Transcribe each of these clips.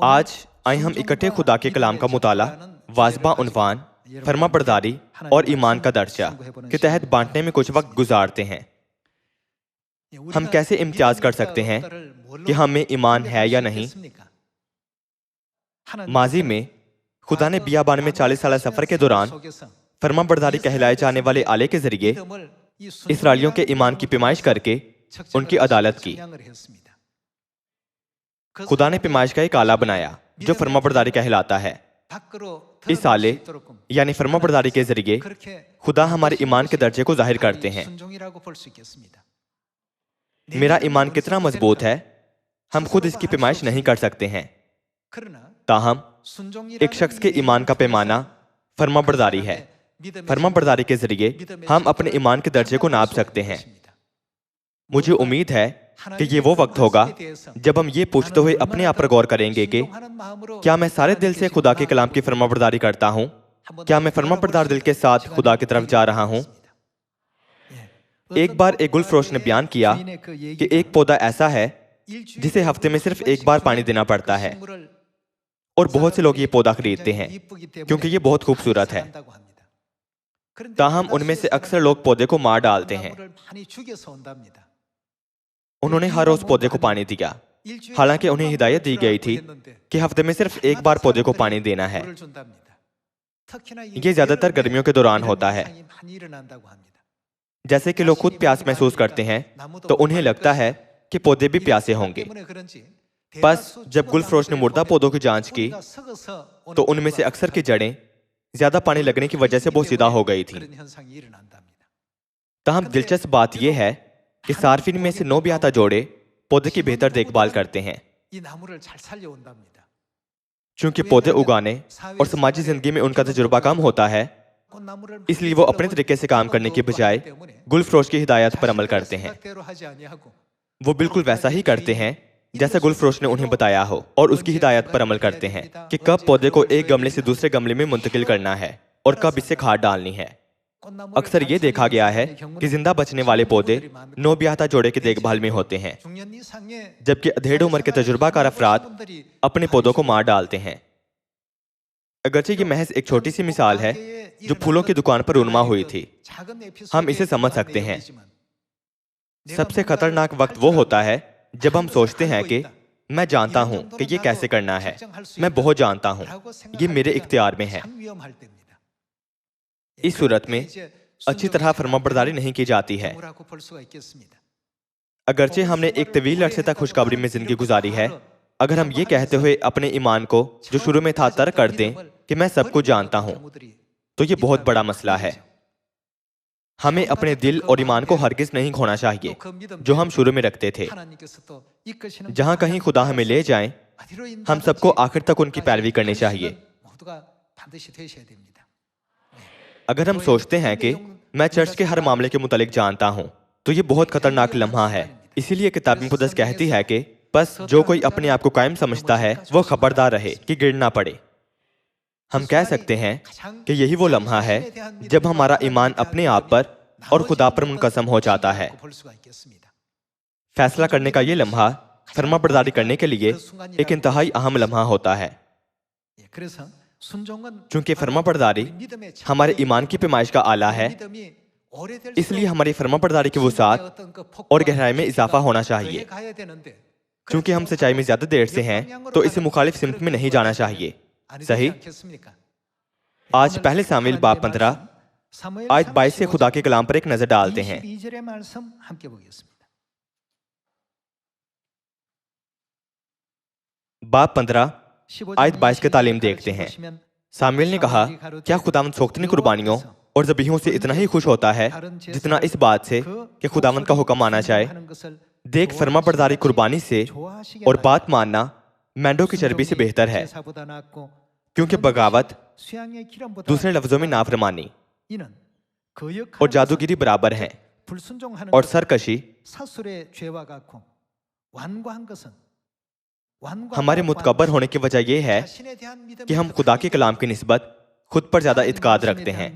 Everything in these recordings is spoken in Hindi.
आज आए हम इकट्ठे खुदा के कलाम का मुताला, वाजबा उन्वान, फर्माबरदारी और ईमान का दर्जा के तहत बांटने में कुछ वक्त गुजारते हैं। हम कैसे इम्तियाज कर सकते हैं कि हमें ईमान है या नहीं? माजी में खुदा ने बियाबान में 40 साल सफर के दौरान फर्माबरदारी कहलाए जाने वाले आले के जरिए इसराइलियों के ईमान की पैमाइश करके उनकी अदालत की। खुदा ने पैमाइश का एक आला बनाया जो फर्माबरदारी कहलाता है। इस आले यानी फर्माबरदारी के जरिए खुदा हमारे ईमान के दर्जे को जाहिर करते हैं। मेरा ईमान कितना मजबूत है, हम खुद इसकी पैमाइश नहीं कर सकते हैं। ताहम एक शख्स के ईमान का पैमाना फर्माबरदारी है। फर्माबरदारी के जरिए हम अपने ईमान के दर्जे को नाप सकते हैं। मुझे उम्मीद है कि ये वो वक्त होगा जब हम ये पूछते हुए अपने आप पर गौर करेंगे कि क्या मैं सारे दिल से खुदा के कलाम की फर्माबरदारी करता हूँ? क्या मैं फर्माबरदार दिल के साथ खुदा की तरफ जा रहा हूँ? एक बार एक गुलफरोश ने बयान किया कि एक पौधा ऐसा है जिसे हफ्ते में सिर्फ एक बार पानी देना पड़ता है, और बहुत से लोग ये पौधा खरीदते हैं क्योंकि ये बहुत खूबसूरत है। ताहम उनमें से अक्सर लोग पौधे को मार डालते हैं। उन्होंने हर रोज पौधे को पानी दिया, हालांकि उन्हें हिदायत दी गई थी कि हफ्ते में सिर्फ एक बार पौधे को पानी देना है। ये ज्यादातर गर्मियों के दौरान होता है। जैसे कि लोग खुद प्यास महसूस करते हैं तो उन्हें लगता है कि पौधे भी प्यासे होंगे। बस जब गुलफरोश ने मुर्दा पौधों की जांच की तो उनमें से अक्सर की जड़ें ज्यादा पानी लगने की वजह से बोसीदा हो गई थी। ताहम दिलचस्प बात यह है कि सार्फिन में से 9 ब्याहता जोड़े पौधे की बेहतर देखभाल करते हैं। चूंकि पौधे उगाने और समाजी जिंदगी में उनका तजुर्बा कम होता है, इसलिए वो अपने तरीके से काम करने के बजाय गुलफरोश की हिदायत पर अमल करते हैं। वो बिल्कुल वैसा ही करते हैं जैसा गुलफरोश ने उन्हें बताया हो, और उसकी हिदायत पर अमल करते हैं कि कब पौधे को एक गमले से दूसरे गमले में मुंतकिल करना है और कब इससे खाद डालनी है। अक्सर ये देखा गया है कि जिंदा बचने वाले पौधे 9 ब्याहता जोड़े की देखभाल में होते हैं, जबकि अधेड़ उम्र के तजुर्बाकार अफराद अपने पौधों को मार डालते हैं। अगरचे ये महज एक छोटी सी मिसाल है जो फूलों की दुकान पर रूनुमा हुई थी, हम इसे समझ सकते हैं। सबसे खतरनाक वक्त वो होता है जब हम सोचते हैं कि मैं जानता हूं कि ये कैसे करना है, मैं बहुत जानता हूं, ये मेरे इख्तियार में है। इस सूरत में अच्छी तरह फर्माबरदारी नहीं की जाती है। अगरचे हमने एक तवील अरसे तक खुशखबरी में जिंदगी गुजारी है, अगर हम ये कहते हुए अपने ईमान को जो शुरू में था तर्क कर दें कि मैं सब कुछ जानता हूं, तो ये बहुत बड़ा मसला है। हमें अपने दिल और ईमान को हरगिज नहीं खोना चाहिए जो हम शुरू में रखते थे। जहां कहीं खुदा हमें ले जाए, हम सबको आखिर तक उनकी पैरवी करनी चाहिए। अगर हम सोचते हैं कि मैं चर्च के हर मामले के मुतालिक जानता हूं, तो ये बहुत खतरनाक लम्हा है। इसीलिए किताब मुक़द्दस कहती है कि बस जो कोई अपने आप को कायम समझता है वो खबरदार रहे कि गिर ना पड़े। हम कह सकते हैं कि यही वो लम्हा है जब हमारा ईमान अपने आप पर और खुदा पर मुनक़सम हो जाता है। फैसला करने का ये लम्हा फर्माबरदारी करने के लिए एक इंतहाई अहम लम्हा होता है। चूंकि फर्माबरदारी हमारे ईमान की पैमाइश का आला है, इसलिए हमारी फर्माबरदारी की वुसाअत और गहराई में इजाफा होना चाहिए। चूंकि हम सच्चाई में ज्यादा देर से हैं, तो इसे मुखालिफ सिमत में नहीं जाना चाहिए। सही। आज पहले सामुएल बाब 15 आयत 22 से खुदा के कलाम पर एक नजर डालते हैं। बाब 15 आयत 22 की तालीम देखते हैं। सामुएल ने कहा, क्या खुदावंद सोख्तनी कुर्बानियों और ज़बीहों से इतना ही खुश होता है जितना इस बात से कि खुदावंद का हुक्म माना जाए? देख, फर्माबरदारी कुर्बानी से और बात मानना मेंढों की चर्बी से बेहतर है, क्योंकि बगावत, दूसरे लफ्जों में नाफरमानी और जादूगिरी बराबर है, और सरकशी हमारे मुतकब्बर होने की वजह यह है कि हम खुदा के कलाम की निस्बत खुद पर ज्यादा इत्काद रखते हैं।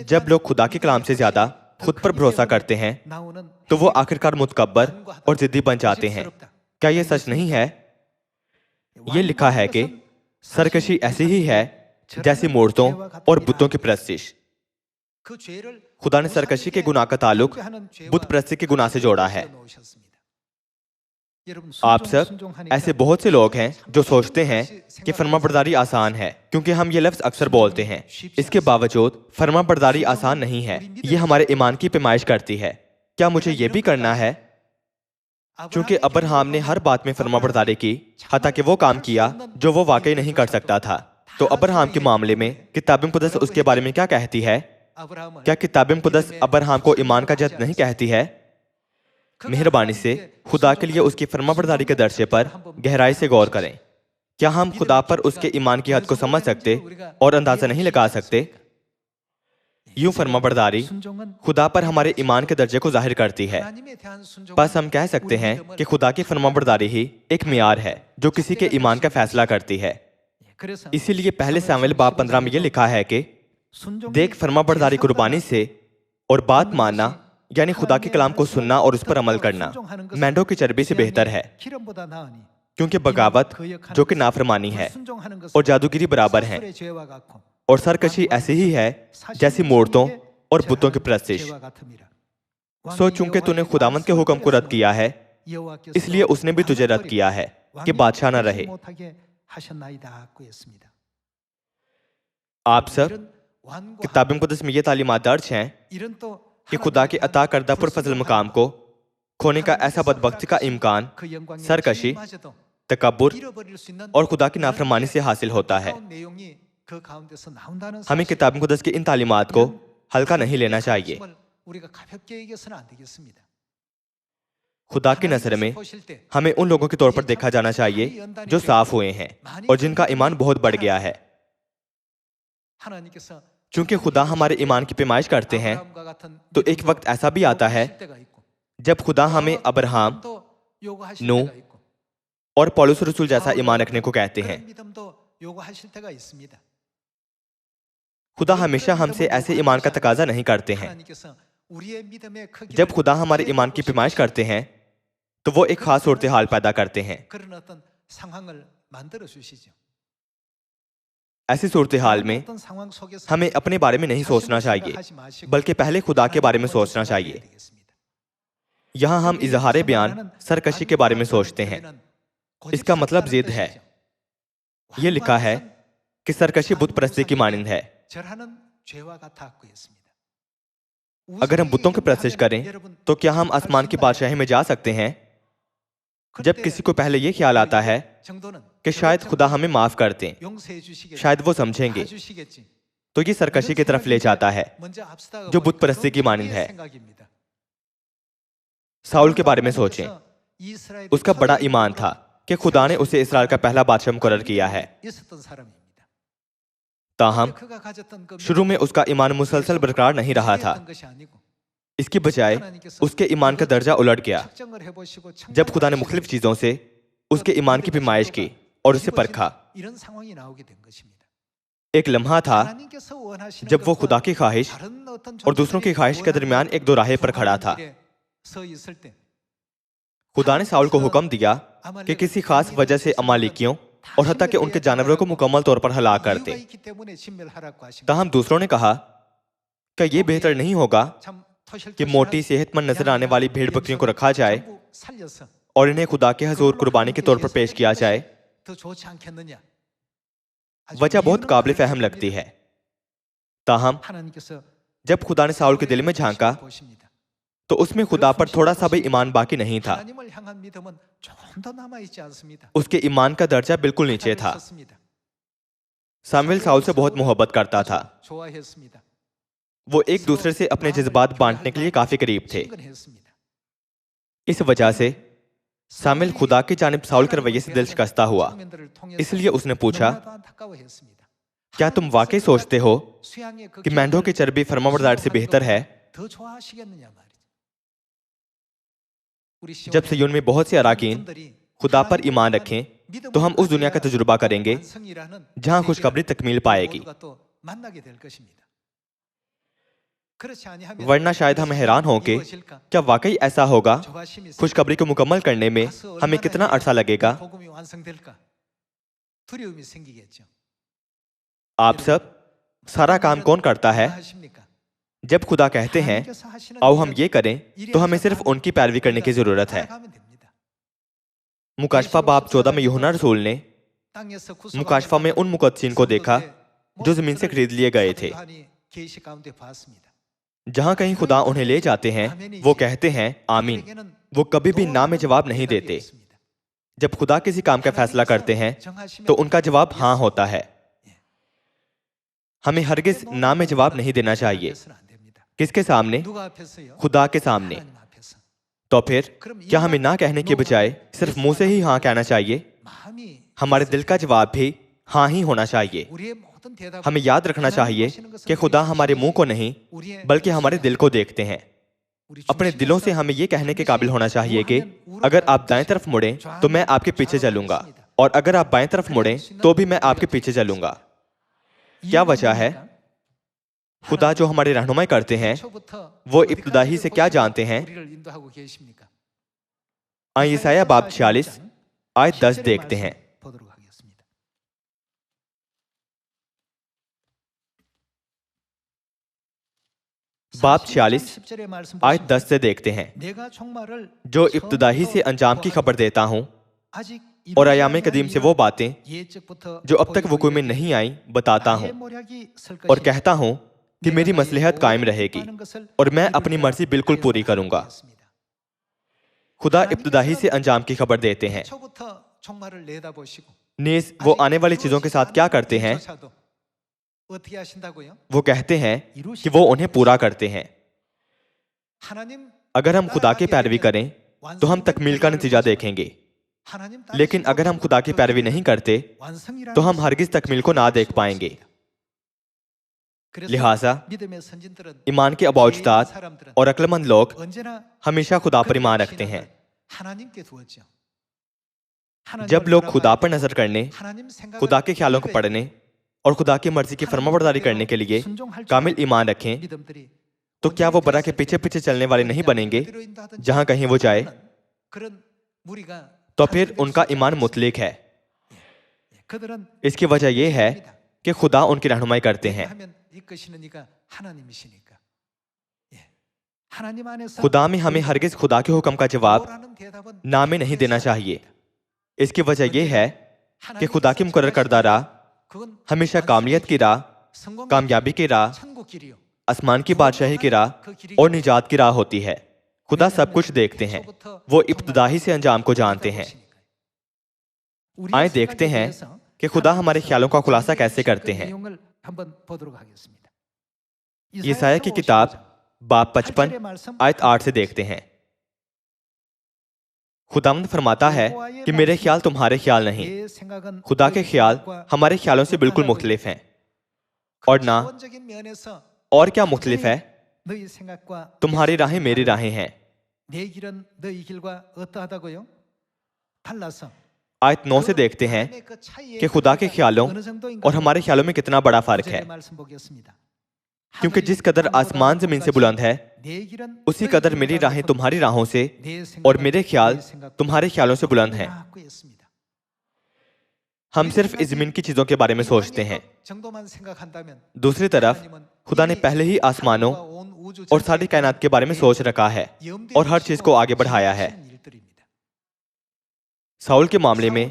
जब लोग खुदा के कलाम से ज्यादा खुद पर भरोसा करते हैं तो वो आखिरकार मुतकब्बर और जिद्दी बन जाते हैं। क्या यह सच नहीं है? ये लिखा है कि सरकशी ऐसी ही है जैसी मूर्तों और बुतों की परस्तिश। खुदा ने सरकशी के गुनाह का ताल्लुक बुत परस्ती के गुनाह से जोड़ा है। आप सब ऐसे बहुत से लोग हैं जो सोचते हैं कि फर्माबरदारी आसान है, क्योंकि हम ये लफ्ज अक्सर बोलते हैं। इसके बावजूद फर्माबरदारी आसान नहीं है। ये हमारे ईमान की पैमाइश करती है। क्या मुझे ये भी करना है? क्योंकि अब्राहम ने हर बात में फर्माबरदारी की, हत्ता कि वो काम किया जो वो वाकई नहीं कर सकता था। तो अब्राहम के मामले में किताब मुक़द्दस उसके बारे में क्या कहती है? क्या किताब मुक़द्दस अब्राहम को ईमान का जज नहीं कहती है? मेहरबानी से खुदा के लिए उसकी फर्माबरदारी के दर्जे पर गहराई से गौर करें। क्या हम खुदा पर उसके ईमान की हद को समझ सकते और अंदाजा नहीं लगा सकते? यूं फर्माबरदारी खुदा पर हमारे ईमान के दर्जे को जाहिर करती है। बस हम कह सकते हैं कि खुदा की फर्माबरदारी ही एक मियार है जो किसी के ईमान का फैसला करती है। इसीलिए पहले शमूएल बाब 15 में यह लिखा है कि देख, फर्माबरदारी कुर्बानी से और बात मानना यानी खुदा के कलाम को सुनना और उस पर अमल करना मेंढों की चर्बी से बेहतर है, क्योंकि बगावत जो कि नाफरमानी है और जादूगिरी बराबर है, और सरकशी ऐसी ही है जैसी मूर्तों और बुतों की परस्तिश। सो चूंकि तूने खुदावंद के हुक्म को रद्द किया है, इसलिए उसने भी तुझे रद्द किया है कि बादशाह न रहे। आप सब किताब मुक़द्दस में ये तालीमात दर्ज हैं कि खुदा के अता करदा पुरफज़ल मुकाम को खोने का ऐसा बदबख्ती का इम्कान सरकशी, तकब्बुर और खुदा की नाफरमानी से हासिल होता है। हमें किताब मुक़द्दस की इन तालीमात को हल्का नहीं लेना चाहिए। खुदा की नज़र में हमें उन लोगों के तौर पर देखा जाना चाहिए जो साफ हुए हैं और जिनका ईमान बहुत बढ़ गया है। क्योंकि खुदा हमारे ईमान की पैमाइश करते हैं, तो एक वक्त ऐसा भी आता है जब खुदा हमें अब्राहम, नूह और पौलुस रसूल जैसा ईमान रखने को कहते हैं। खुदा हमेशा हमसे ऐसे ईमान का तकाजा नहीं करते हैं। जब खुदा हमारे ईमान की पैमाइश करते हैं तो वो एक खास सूरत हाल पैदा करते हैं। ऐसी सूरत हाल में हमें अपने बारे में नहीं सोचना चाहिए, बल्कि पहले खुदा के बारे में सोचना चाहिए। यहां हम इजहार बयान सरकशी के बारे में सोचते हैं। इसका मतलब जिद है। यह लिखा है कि सरकशी बुत परस्ती की मानिंद है। अगर हम बुतों की परस्तिश करें तो क्या हम आसमान की बादशाही में जा सकते हैं? जब किसी को पहले यह ख्याल आता है कि शायद खुदा हमें माफ कर दें, शायद वो समझेंगे, तो ये सरकशी की तरफ ले जाता है जो बुत परस्ती की मानिंद है। साउल के बारे में सोचें। उसका बड़ा ईमान था कि खुदा ने उसे इस्राएल का पहला बादशाह मुकर्रर किया है। ताहम शुरू में उसका ईमान मुसलसल बरकरार नहीं रहा था। इसकी बजाय उसके ईमान का दर्जा उलट गया जब खुदा ने मुख्तलिफ चीजों से उसके ईमान की पैमाइश की और उसे परखा। एक लम्हा था जब वो खुदा की ख्वाहिश और दूसरों की ख्वाहिश के दरमियान एक दोराहे पर खड़ा था। खुदा ने साउल को हुक्म दिया कि किसी खास वजह से अमालिकियों और हत्ता कि उनके जानवरों को मुकम्मल तौर पर हलाक कर दे। ताहम दूसरों ने कहा क्या यह बेहतर नहीं होगा कि मोटी सेहतमंद नजर आने वाली भेड़ बकरियों को रखा जाए और इन्हें खुदा के हजूर कुर्बानी के तौर पर पेश किया जाए? वजह बहुत काबिल फहम लगती है। ताहम जब खुदा ने साउल के दिल में झांका तो उसमें खुदा पर थोड़ा सा भी ईमान बाकी नहीं था। उसके ईमान का दर्जा बिल्कुल नीचे था। सामुएल साउल से बहुत मोहब्बत करता था। वो एक दूसरे से अपने जज्बात बांटने के लिए काफी करीब थे। इस वजह से सामुएल खुदा की जानिब साउल के रवैये से दिल शिकस्ता हुआ। इसलिए उसने पूछा, क्या तुम वाकई सोचते हो कि मेंढों की चर्बी फर्माबरदारी से बेहतर है? जब सिय्योन में बहुत से अराकीन खुदा पर ईमान रखें तो हम उस दुनिया का तजुर्बा करेंगे जहां खुशखबरी तकमील पाएगी। वरना शायद हम हैरान हों कि क्या वाकई ऐसा होगा? खुशखबरी को मुकम्मल करने में हमें कितना अरसा लगेगा? 두려움이 생기겠죠. आप सब, सारा काम कौन करता है? 하십니까? जब खुदा कहते हैं 하나님께서 하시는 आओ हम 일은 ये करें, तो हमें सिर्फ उनकी पैरवी करने की जरूरत है। 따라가면 됩니다. मुकाशफा बाब 14 में यूहन्ना रसूल ने 땅에서 구속하고 मुकाशफा में उन मुकद्दसीन को देखा जो जमीन से खरीद लिए गए थे। 요한이 계시 가운데 봤습니다. जहां कहीं खुदा उन्हें ले जाते हैं वो कहते हैं आमीन। 그에게는 वो कभी भी ना में जवाब नहीं देते। 있습니다. जब खुदा किसी काम का फैसला करते हैं तो उनका जवाब हाँ होता है। हमें हरगिज ना में जवाब नहीं देना चाहिए। 그래서는 안 됩니다. किसके सामने? 누가 앞에서요? खुदा के सामने। 하나님 앞에서. तो फिर क्या हमें ना कहने के बजाय सिर्फ मुंह से ही हाँ कहना चाहिए? 마음이 हमारे दिल का जवाब भी हाँ ही होना चाहिए। 우리의 모든 대답을 हमें याद रखना चाहिए कि खुदा हमारे मुंह को नहीं 우리의 बल्कि हमारे दिल को देखते हैं। 우리 अपने दिलों से हमें ये कहने के काबिल होना चाहिए कि अगर आप दाएं तरफ मुड़ें तो मैं आपके पीछे चलूंगा, और अगर आप बाएं तरफ मुड़ें तो भी मैं आपके पीछे चलूंगा। क्या वजह है? खुदा जो हमारी रहनुमाई करते हैं वो इब्तिदाई से क्या जानते हैं? 우리를 인도하고 계십니까? आइए यशायाह बाब 46 आयत 10 देखते हैं। 보도록 하겠습니다. बाब 46 10절의 말씀 आयत 10 से देखते हैं। 내가 종말을 जो इब्तिदाई से अंजाम की खबर देता हूँ 아직 और अयाम कदीम से वो बातें 예측부터 जो अब तक वकूअ में नहीं आई बताता हूँ, 모략이 설 और 것이며 कहता हूँ कि मेरी मसलहत कायम रहेगी और मैं अपनी मर्जी बिल्कुल पूरी करूंगा। खुदा इब्तिदाई से अंजाम की खबर देते हैं। 초부터 종말을 내다보시고 नेस वो आने वाली चीजों के साथ क्या करते हैं? 조차도 어떻게 하신다고요? वो कहते हैं कि वो उन्हें पूरा करते हैं। 하나님 अगर हम खुदा की पैरवी करें तो हम तकमील का नतीजा देखेंगे, 하나님 लेकिन अगर हम खुदा की पैरवी नहीं करते 완성이라는 तो हम हरगिज तकमील को ना देख पाएंगे। 그래서 लिहाजा 믿음의 선진들은 ईमान के अबौजदाद 사람들은 और अक्लमंद लोग 언제나 हमेशा खुदा पर ईमान रखते हैं। 하나님께 두었죠. जब लोग खुदा पर नजर करने, 하나님 생각을 खुदा के ख्यालों को पढ़ने और खुदा की मर्जी की फरमाबरदारी करने के लिए कामिल ईमान रखें, 믿음들이 तो क्या वो बरा के पीछे पीछे चलने वाले नहीं बनेंगे 어디로 인도하든지 जहां कहीं वो जाए? 그런 무리가 तो फिर उनका ईमान मुतलिक है। 그들은 इसकी वजह यह है कि खुदा उनकी रहनुमाई करते हैं। 하면 이끄시는 이가 하나님이시니까. 예. 하나님 안에서 खुदा में हमें हरगिज खुदा के हुक्म का जवाब 라는 대답은 ना में नहीं देना चाहिए। इसकी वजह यह है कि खुदा की मुकर्रर करदा राह 그건 हमेशा कामलियत की राह, 성공 कामयाबी की राह, 천국 길이요. आसमान की बादशाही की राह और निजात की राह होती है। खुदा सब कुछ देखते हैं, वो इब्तिदाई से अंजाम को जानते हैं। आए देखते हैं कि खुदा हमारे ख्यालों का खुलासा कैसे करते हैं। 한번 보도록 하겠습니다. यशायाह की किताब बाब 55 आयत 8 से देखते हैं। खुदावंद फरमाता है कि मेरे ख्याल तुम्हारे ख्याल नहीं, 내 생각은 खुदा के ख्याल हमारे ख्यालों से बिल्कुल मुख्तलिफ हैं। और ना 기본적인 면에서 और क्या मुख्तलिफ है? 너희 생각과 तुम्हारी राहें मेरी राहें हैं। 내 길은 너희 길과 어떠하다고요? 달라서 आयत 9 से देखते हैं कि खुदा के ख्यालों और हमारे ख्यालों में कितना बड़ा फर्क है। क्योंकि जिस कदर आसमान जमीन से बुलंद है उसी कदर मेरी राहें तुम्हारी राहों से और मेरे ख्याल तुम्हारे ख्यालों से बुलंद हैं। हम सिर्फ इस जमीन की चीजों के बारे में सोचते हैं। दूसरी तरफ खुदा ने पहले ही आसमानों और सारी कायनात के बारे में सोच रखा है और हर चीज को आगे बढ़ाया है। साउल के मामले में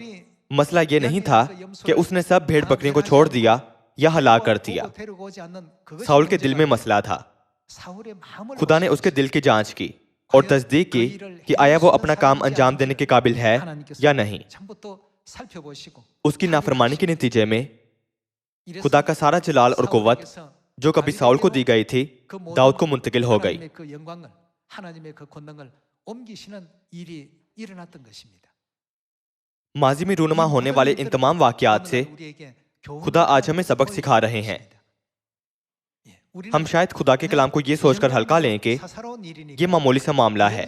मसला ये नहीं था कि उसने सब भेड़ बकरियों को छोड़ दिया या हलाक कर दिया। साउल के दिल में मसला था। खुदा ने उसके दिल की जांच की और तस्दीक की कि आया वो अपना काम अंजाम देने के काबिल है या नहीं। उसकी नाफरमानी के नतीजे में खुदा का सारा जलाल और कुव्वत जो कभी साउल को दी गई थी दाऊद को मुंतकिल हो गई। माजी में रूनुमा होने वाले इन तमाम वाकयात से खुदा आज हमें सबक सिखा रहे हैं। हम शायद खुदा के कलाम को ये सोचकर हल्का लें कि ये मामूली सा मामला है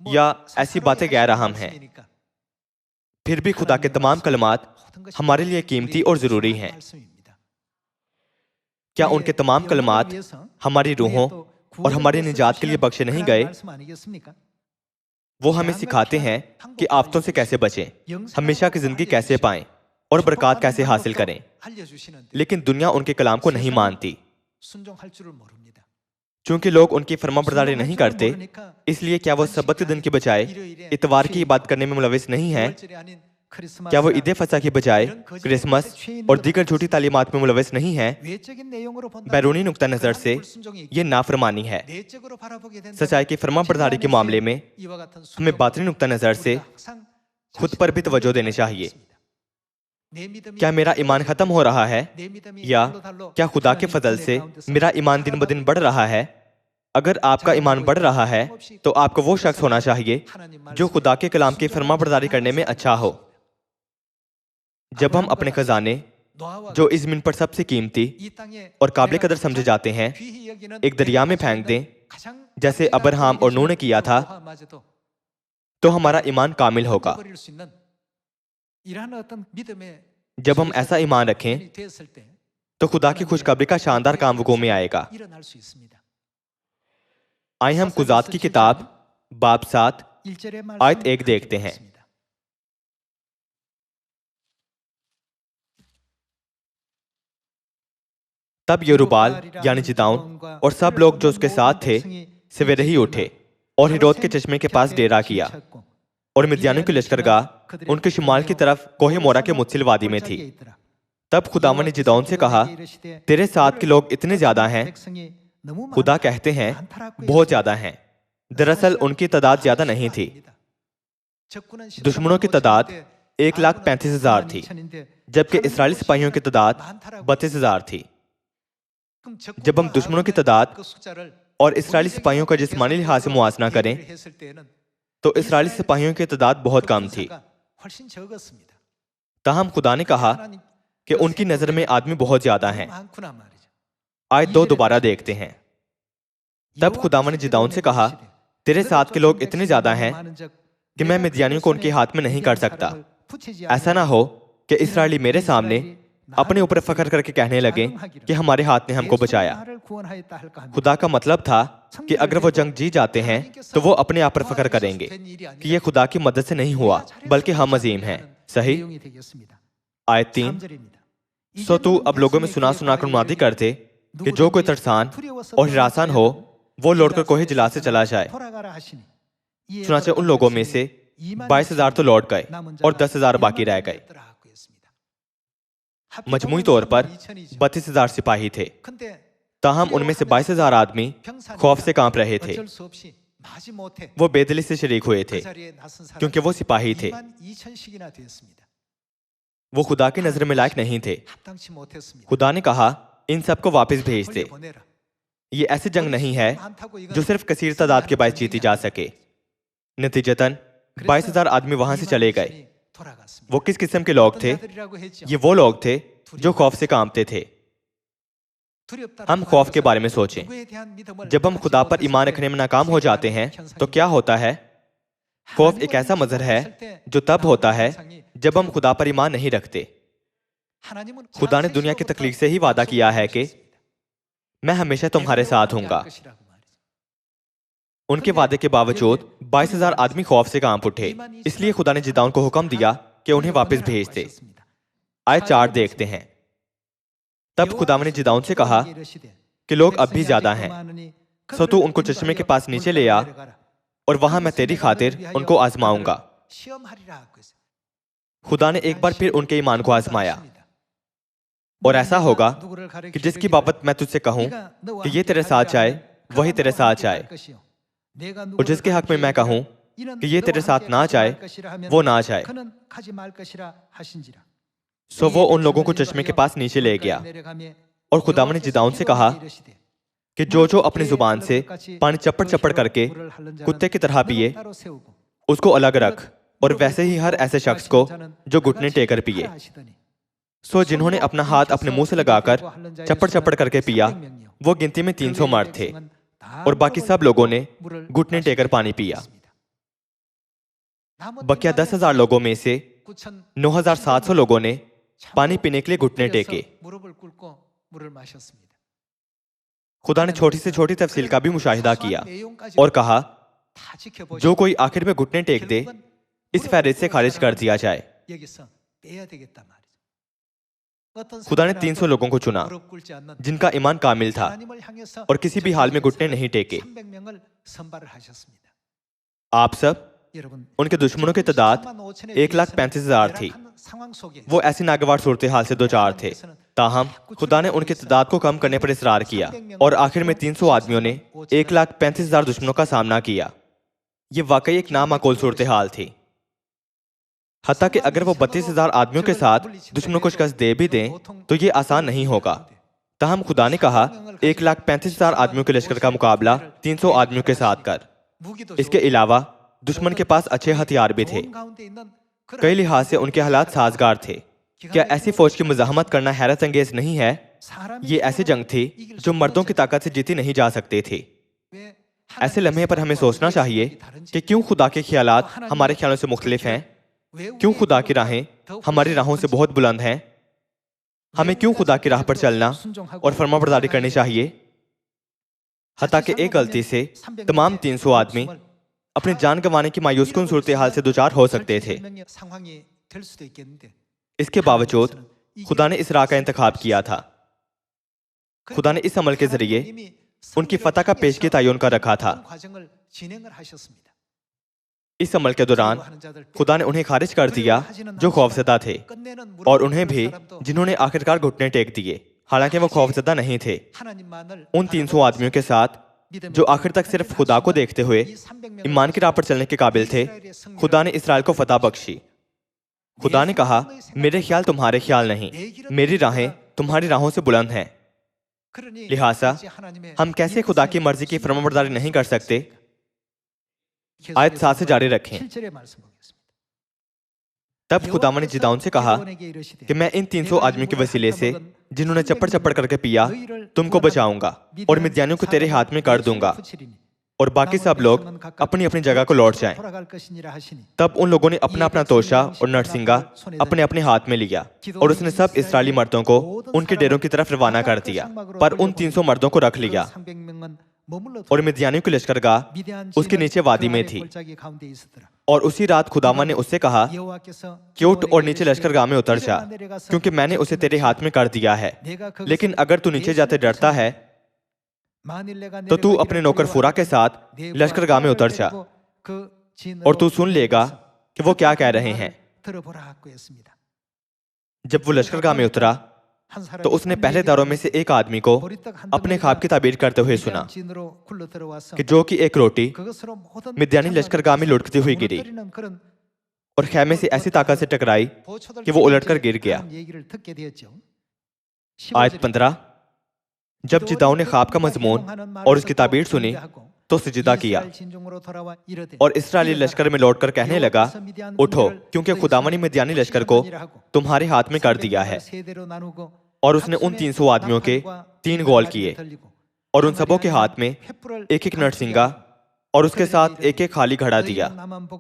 या ऐसी बातें गैर अहम हैं। फिर भी खुदा के तमाम कलमात हमारे लिए कीमती और जरूरी हैं। क्या उनके तमाम कलमात हमारी रूहों और हमारी निजात के लिए बख्शे नहीं गए? वो हमें सिखाते हैं कि आफतों से कैसे बचें, हमेशा की जिंदगी कैसे पाएं और बरकत कैसे हासिल करें, लेकिन दुनिया उनके कलाम को नहीं मानती। 순종할 줄을 모릅니다. चूंकि लोग उनकी फरमाबरदारी नहीं करते, इसलिए क्या वो सब्बत के दिन की बजाय इतवार की इबादत करने में मुलविस नहीं हैं? क्या वो ईद फसा की बजाय क्रिसमस और दीगर झूठी तालीमात में मुलविस नहीं हैं? बैरूनी नुक्ता नज़र से ये नाफरमानी है। सच्चाई की फरमाबरदारी के मामले में हमें बातनी नुक्ता नज़र से खुद पर भी तवज्जो देनी चाहिए। क्या मेरा ईमान खत्म हो रहा है, या क्या खुदा के फजल से मेरा ईमान दिन ब दिन बढ़ रहा है? अगर आपका ईमान बढ़ रहा है तो आपको वो शख्स होना चाहिए जो खुदा के कलाम की फरमाबरदारी करने में अच्छा हो। जब हम अपने खजाने, जो इस ज़मीन पर सबसे कीमती और काबिल कदर समझे जाते हैं, एक दरिया में फेंक दें, जैसे अब्राहम और नूह ने किया था, तो हमारा ईमान कामिल होगा। जब हम ऐसा ईमान रखें तो खुदा की खुशखबरी का शानदार काम वुकूअ में आएगा। आइए हम कुज़ात की किताब बाब 7 आयत 1 देखते हैं। तब यरूबाल यानी जिदाउन और सब लोग जो उसके साथ थे सवेरे ही उठे और हिरोद के चश्मे के पास डेरा किया, और मिद्यानियों की लश्करगाह उनके शुमाल की तरफ कोहे मोरा के मुत्सिल वादी में थी। तब खुदावन ने जिदाउन से कहा, तेरे साथ के लोग इतने ज्यादा हैं। खुदा कहते हैं बहुत ज्यादा हैं। दरअसल उनकी तादाद ज्यादा नहीं थी। दुश्मनों की तादाद 1,35,000 थी, जबकि इस्राएली सिपाहियों की तादाद 32,000 थी। जब हम दुश्मनों की तादाद और इस्राएली सिपाहियों का जिस्मानी लिहाज से मुआसना करें तो इस्राएली सिपाहियों की तादाद बहुत कम थी। ताहम खुदा ने कहा कि उनकी नजर में आदमी बहुत ज्यादा हैं। आयत 2 दोबारा देखते हैं। तब खुदावन ने जिदाउन से कहा, तेरे साथ के लोग इतने ज्यादा हैं कि मैं मिद्यानियों को उनके हाथ में नहीं कर सकता। ऐसा ना हो कि इस्राएली मेरे सामने अपने ऊपर फख्र करके कहने लगे कि हमारे हाथ ने हमको बचाया। खुदा का मतलब था कि अगर वो जंग जीत जाते हैं तो वो अपने आप पर फख्र करेंगे कि ये खुदा की मदद से नहीं हुआ, बल्कि हम अजीम हैं। सही। आयत 3, सो तू अब लोगों में सुना सुना कर मुनादी करते कि जो कोई तरसान और हिरासान हो वो लौटकर कोहे जिला से चला जाए। चुनाचे उन लोगों में से 22,000 तो लौट गए और 10,000 बाकी रह गए। मजमूई तौर पर 32,000 सिपाही थे। ताहम उनमें से 22,000 आदमी खौफ से कांप रहे थे। वो बेदिली से शरीक हुए थे क्योंकि वो सिपाही थे। वो खुदा की नजर में लायक नहीं थे। खुदा ने कहा, इन सबको वापस भेज दे। ये ऐसी जंग नहीं है जो सिर्फ कसीर तादाद के बायस जीती जा सके। नतीजतन 22,000 आदमी वहां से चले गए। वो किस किस्म के लोग थे? ये वो लोग थे जो खौफ से कांपते थे। हम खौफ के बारे में सोचें। जब हम खुदा पर ईमान रखने में नाकाम हो जाते हैं तो क्या होता है? खौफ एक ऐसा मजहर है जो तब होता है जब हम खुदा पर ईमान नहीं रखते। खुदा ने दुनिया की तकलीफ से ही वादा किया है कि मैं हमेशा तुम्हारे साथ हूंगा। उनके वादे के बावजूद 22,000 आदमी खौफ से कांप उठे। इसलिए खुदा ने जिदाउन को हुक्म दिया कि उन्हें वापस भेज दे। आयत 4 देखते हैं। तब खुदा ने जिदाउन से कहा कि लोग अब भी ज्यादा हैं, सो तू उनको चश्मे के पास नीचे ले आ और वहां मैं तेरी खातिर उनको आजमाऊंगा। खुदा ने एक बार फिर उनके ईमान को आजमाया। और ऐसा होगा कि जिसकी बाबत मैं तुझसे कहूं कि ये तेरे साथ जाए, वही तेरे साथ जाए, और जिसके हक में मैं कहूं कि ये तेरे साथ ना जाए, वो ना जाए। सो वो उन लोगों को चश्मे के पास नीचे ले गया। और खुदावन ने जिदाउन से कहा कि जो जो अपनी जुबान से पानी चप्पड़ चप्पड़ करके कुत्ते की तरह पिए, उसको अलग रख, और वैसे ही हर ऐसे शख्स को जो घुटने टेकर पिए। सो जिन्होंने अपना हाथ अपने मुंह से लगाकर चप्पड़ चप्पड़ करके पिया, वो गिनती में 300 मर्द थे, और बाकी सब लोगों ने घुटने टेकर पानी पिया। बकिया 10,000 लोगों में से 9,700 लोगों ने पानी पीने के लिए घुटने टेके। खुदा ने छोटी से छोटी तफसील का भी मुशाहिदा किया और कहा, जो कोई आखिर में घुटने टेक दे, इस फहरिस्त से खारिज कर दिया जाए। खुदा ने 300 लोगों को चुना जिनका ईमान कामिल था और किसी भी हाल में घुटने नहीं टेके। आप सब उनके दुश्मनों की तादाद 1,35,000 थी। वो ऐसी नागवार सूरत हाल से दो चार थे, ताहम खुदा ने उनकी तादाद को कम करने पर इसरार किया और आखिर में 300 आदमियों ने 1,35,000 दुश्मनों का सामना किया। ये वाकई एक नामाकूल सूरत हाल थी। हत्ता कि अगर वो 32,000 आदमियों के साथ दुश्मनों को शिकस्त दे भी दें तो ये आसान नहीं होगा। ताहम खुदा ने कहा 1,35,000 आदमियों के लश्कर का मुकाबला 300 आदमियों के साथ कर। इसके अलावा दुश्मन के पास अच्छे हथियार भी थे। कई लिहाज से उनके हालात साजगार थे। क्या ऐसी फौज की मुजाहमत करना हैरत अंगेज नहीं है? ये ऐसी जंग थी जो मर्दों की ताकत से जीती नहीं जा सकती थी। ऐसे लम्हे पर हमें सोचना चाहिए कि क्यों खुदा के ख्यालात हमारे ख्यालों से मुख्तलिफ हैं, क्यों खुदा की राहें हमारी राहों से बहुत बुलंद हैं। हमें क्यों खुदा की राह पर चलना और फरमाबरदारी करनी चाहिए। हत्ता कि एक गलती से तमाम 300 आदमी अपनी जान गंवाने की मायूसकुन सूरत हाल से दुचार हो सकते थे। इसके बावजूद खुदा ने इस राह का इंतखाब किया था। खुदा ने इस अमल के जरिए उनकी फतह का पेशगी तयन कर रखा था। इस अमल के दौरान खुदा ने उन्हें खारिज कर दिया जो खौफजदा थे, और उन्हें भी जिन्होंने आखिरकार घुटने टेक दिए, हालांकि वो खौफजदा नहीं थे। उन 300 आदमियों के साथ जो आखिर तक सिर्फ खुदा को देखते हुए ईमान की राह पर चलने के काबिल थे, खुदा ने इसराइल को फतह बख्शी। खुदा ने कहा, मेरे ख्याल तुम्हारे ख्याल नहीं, मेरी राहें तुम्हारी राहों से बुलंद हैं। लिहाजा हम कैसे खुदा की मर्जी की फरमाबरदारी नहीं कर सकते। आयत 7 से जारी रखें। तब खुदावन ने जिदाउन से कहा कि मैं इन 300 आदमियों के वसीले से जिन्होंने चप्पड़ चप्पड़ करके पिया तुमको बचाऊंगा और मिद्यानियों को तेरे हाथ में कर दूंगा, और बाकी सब लोग अपनी अपनी जगह को लौट जाएं। तब उन लोगों ने अपना अपना तोशा और नरसिंगा अपने अपने हाथ में लिया और उसने सब इस्राएली मर्दों को उनके डेरों की तरफ रवाना कर दिया, पर उन 300 मर्दों को रख लिया। और मिद्यानियों की लश्करगाह उसके नीचे वादी में थी। और उसी रात खुदावन ने उससे कहा कि उठ और नीचे लश्करगाह में उतर जा, क्योंकि मैंने उसे तेरे हाथ में कर दिया है। लेकिन अगर तू नीचे जाते डरता है तो तू अपने नौकर फुरा के साथ लश्करगाह में उतर जा, और तू सुन लेगा कि वो क्या कह रहे हैं। जब वो लश्करगाह में उतरा तो उसने पहले दारों में से एक आदमी को अपने ख्वाब की ताबीर करते हुए सुना कि जो कि एक रोटी मिद्यानी लश्करगाह में लुढ़कती हुई गिरी और खैमे से ऐसी ताकत से टकराई कि वो उलटकर गिर गया। आयत 15। जब जिदाऊ ने ख्वाब का मजमून और उसकी ताबीर सुनी तो सजदा किया और इस्राएली लश्कर में लौटकर कहने लगा, उठो, क्योंकि खुदावन ने मिद्यानी लश्कर को तुम्हारे हाथ में कर दिया है। और उसने उन 300 आदमियों के 3 गोल किए और उन सबों के हाथ में एक एक नरसिंगा और उसके साथ एक एक खाली घड़ा दिया,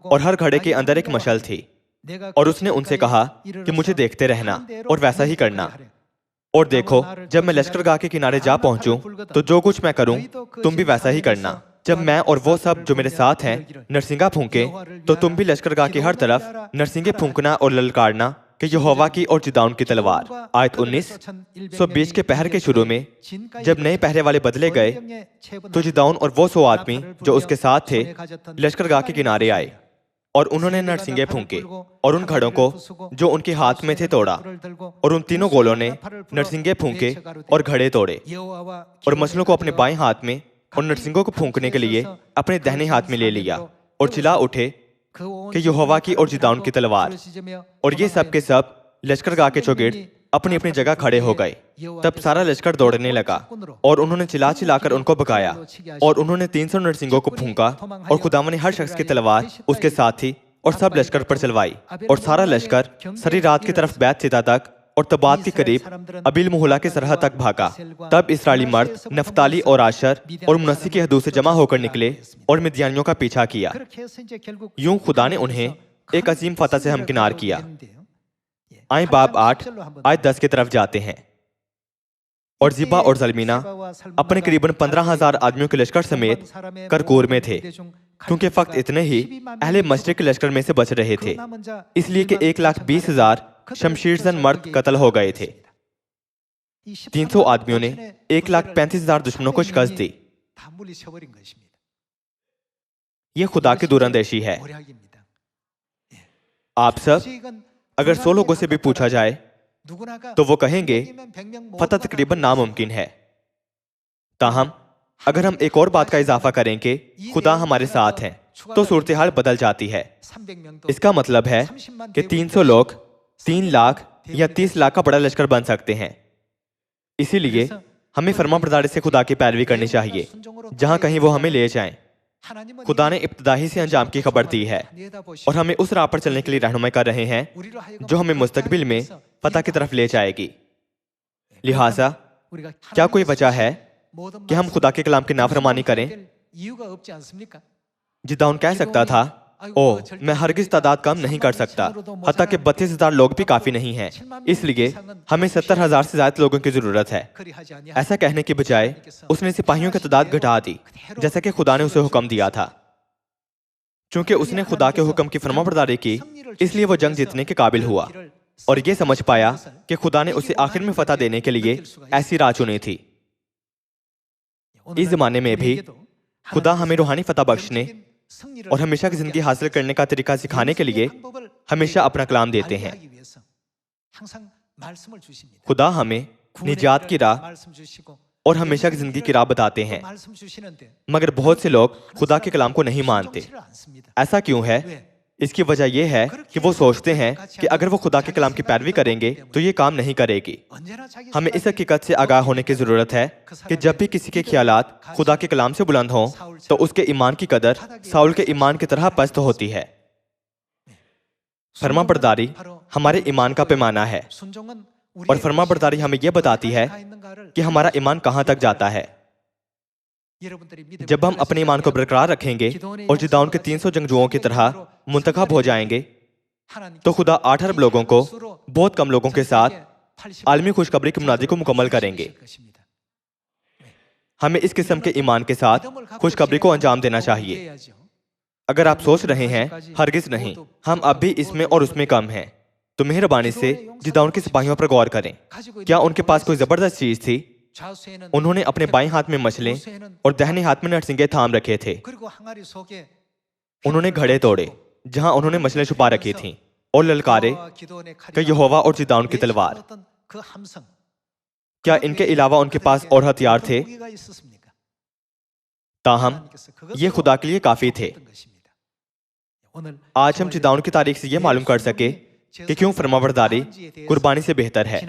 और हर घड़े के अंदर एक मशल थी। और उसने उनसे कहा कि मुझे देखते रहना और वैसा ही करना। और देखो, जब मैं लश्करगाह के किनारे जा पहुंचूं तो जो कुछ मैं करूं तुम भी वैसा ही करना। जब मैं और वो सब जो मेरे साथ हैं नरसिंगा फूंके तो तुम भी लश्करगाह की हर तरफ नरसिंगे फूंकना और ललकारना कि यहोवा की और जिदाउन की तलवार। आयत 19। सो बीच के पहर के शुरू में जब नए पहरे वाले बदले गए तो जिदाउन और वो 100 आदमी जो उसके साथ थे लश्करगाह के किनारे आए, और उन्होंने नरसिंगे फूंके और उन घड़ों को जो उनके हाथ में थे तोड़ा, और उन तीनों गोलों ने नरसिंगे फूंके और घड़े तोड़े, और मछलों को अपने बाएं हाथ में और नरसिंगों को फूंकने के लिए अपने दाहिने हाथ में ले लिया, और चिल्ला उठे कि यहोवा की और जिदाउन की तलवार। और ये सब के सब लश्करगाह के चौगिर्द अपनी अपनी जगह खड़े हो गए। तब सारा लश्कर दौड़ने लगा और उन्होंने चिल्ला चिल्लाकर उनको भगाया, और उन्होंने 300 नरसिंगों को फूंका, और खुदावन ने हर शख्स की तलवार उसके साथ थी और सब लश्कर पर चलवाई। और सारा लश्कर सारी रात की तरफ बैत सिता तक और तबात के करीब अबील मुहला की सरहद तक भागा। तब इस्राएली मर्द नफ्ताली और आशर और मुनस्सी की हदूद से जमा होकर निकले और मिद्यानियों का पीछा किया। यूं खुदा ने उन्हें एक अजीम फतह से हमकिनार किया। आए बाब 8 आयत 10 की तरफ जाते हैं। और जिबा और जलमीना अपने करीबन 15,000 आदमियों के लश्कर समेत करकोर में थे, क्योंकि फक्त इतने ही अहले मशरिक के लश्कर में से बच रहे थे, इसलिए कि 1,20,000 शमशीर जन मर्द कत्ल हो गए थे। 300 आदमियों ने 1,35,000 दुश्मनों को शिकस्त दी। 다 물리쳐버린 것입니다. ये खुदा की दूरंदेशी है। 모략입니다. आप सब अगर 100 लोगों से भी पूछा जाए तो वो कहेंगे फतह तकरीबन नामुमकिन है। ताहम अगर हम एक और बात का इजाफा करें कि खुदा हमारे साथ हैं तो सूरत हाल बदल जाती है। इसका मतलब है कि 300 लोग 3 लाख या 30 लाख का बड़ा लश्कर बन सकते हैं। इसीलिए हमें फरमाबरदारी से खुदा की पैरवी करनी चाहिए जहां कहीं वो हमें ले जाएं। खुदा ने इब्तिदाई से अंजाम की खबर दी है और हमें उस राह पर चलने के लिए रहनुमाई कर रहे हैं जो हमें मुस्तकबिल में फतह की तरफ ले जाएगी। लिहाजा क्या कोई वजह है कि हम खुदा के कलाम की नाफरमानी करें? जिदाउन कह सकता था, ओ मैं हरगिज तादाद कम नहीं कर सकता, हत्ता कि 32,000 लोग भी काफी नहीं हैं, इसलिए हमें 70,000 से ज्यादा लोगों की जरूरत है। ऐसा कहने की बजाय उसने सिपाहियों की तादाद घटा दी जैसा कि खुदा ने उसे हुक्म दिया था। चूंकि उसने खुदा के हुक्म की फरमाबरदारी की इसलिए वो जंग जीतने के काबिल हुआ और ये समझ पाया कि खुदा ने उसे आखिर में फतह देने के लिए ऐसी राह चुनी थी। इस जमाने में भी खुदा हमें रूहानी फतह बख्शने और हमेशा की जिंदगी हासिल करने का तरीका सिखाने के लिए हमेशा अपना कलाम देते हैं। खुदा हमें निजात की राह और हमेशा की जिंदगी की राह बताते हैं, मगर बहुत से लोग खुदा के कलाम को नहीं मानते। ऐसा क्यों है? इसकी वजह यह है कि वो सोचते हैं कि अगर वो खुदा के कलाम की पैरवी करेंगे तो ये काम नहीं करेगी। हमें इस हकीकत से आगाह होने की जरूरत है कि जब भी किसी के ख्यालात खुदा के कलाम से बुलंद हों तो उसके ईमान की कदर साउल के ईमान की तरह पस्त होती है। फरमाबरदारी हमारे ईमान का पैमाना है और फरमाबरदारी हमें यह बताती है कि हमारा ईमान कहां तक जाता है। जब हम अपने ईमान को बरकरार रखेंगे और जिदाउन के 300 जंगजुओं की तरह मुंतखब हो जाएंगे तो खुदा 8 अरब लोगों को बहुत कम लोगों के साथ आलमी खुशखबरी की मुनादी को मुकम्मल करेंगे। हमें इस किस्म के ईमान के साथ खुशखबरी को अंजाम देना चाहिए। अगर आप सोच रहे हैं हरगिज नहीं, हम अब भी इसमें और उसमें कम हैं, तो मेहरबानी से जिदाउन के सिपाहियों पर गौर करें। क्या उनके पास कोई जबरदस्त चीज थी? उन्होंने अपने बाएं हाथ में मछलें और दाहिने हाथ में नरसिंगे थाम रखे थे। उन्होंने घड़े तोड़े जहां उन्होंने मछलें छुपा रखी थीं और ललकारे कि यहोवा और जिदाउन की तलवार। क्या इनके अलावा उनके पास और हथियार थे? ताहम ये खुदा के लिए काफी थे। आज हम जिदाउन की तारीख से यह मालूम कर सके कि क्यों फरमाबरदारी कुर्बानी से बेहतर है।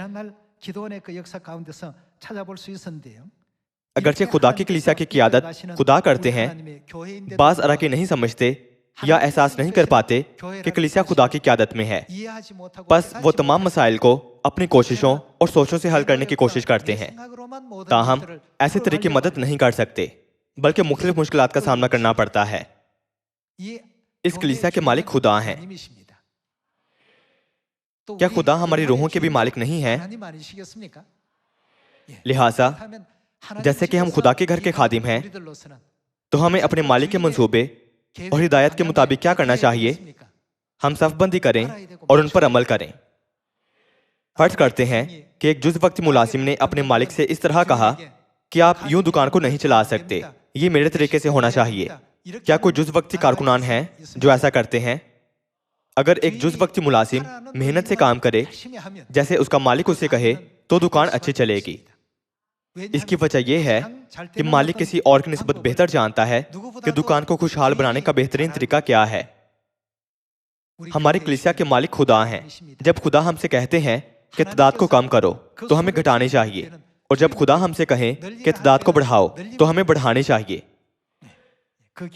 अगरचे खुदा की कलीसिया की क़ियादत खुदा करते हैं, बाज अराकी नहीं समझते या एहसास नहीं कर पाते कि कलीसिया खुदा की क़ियादत में है। बस वो तमाम मसाइल को अपनी कोशिशों और सोचों से हल करने की कोशिश करते हैं। ताहम ऐसे तरीके मदद नहीं कर सकते बल्कि मुख्तलिफ मुश्किलात का सामना करना पड़ता है। इस कलीसिया के मालिक खुदा हैं। क्या खुदा हमारी रूहों के भी मालिक नहीं है? लिहाजा जैसे कि हम खुदा के घर के खादिम हैं तो हमें अपने मालिक के मंसूबे और हिदायत के मुताबिक क्या करना चाहिए? हम सफबंदी करें और उन पर अमल करें। फर्ज करते हैं कि एक जुज़ वक्त मुलाजिम ने अपने मालिक से इस तरह कहा कि आप यूं दुकान को नहीं चला सकते, ये मेरे तरीके से होना चाहिए। क्या कोई जुज़ वक्ती कारकुनान हैं जो ऐसा करते हैं? अगर एक जुज़ वक्ती मुलाजिम मेहनत से काम करे जैसे उसका मालिक उसे कहे तो दुकान अच्छी चलेगी। इसकी वजह यह है कि मालिक किसी और की निस्बत बेहतर जानता है कि दुकान को खुशहाल बनाने का बेहतरीन तरीका क्या है। हमारी कलीसिया के मालिक खुदा हैं। जब खुदा हमसे कहते हैं कि तादाद को कम करो तो हमें घटानी चाहिए, और जब खुदा हमसे कहें कि तादाद को बढ़ाओ तो हमें बढ़ानी चाहिए।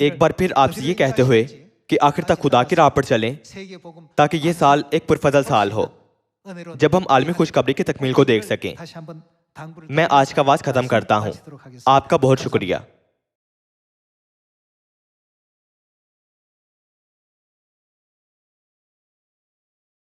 एक बार फिर आपसे ये कहते हुए कि आखिर तक खुदा की राह पर चलें ताकि ये साल एक पुरफजल साल हो जब हम आलमी खुशखबरी की तकमील को देख सकें। मैं आज का वाज खत्म करता हूँ। आपका बहुत शुक्रिया।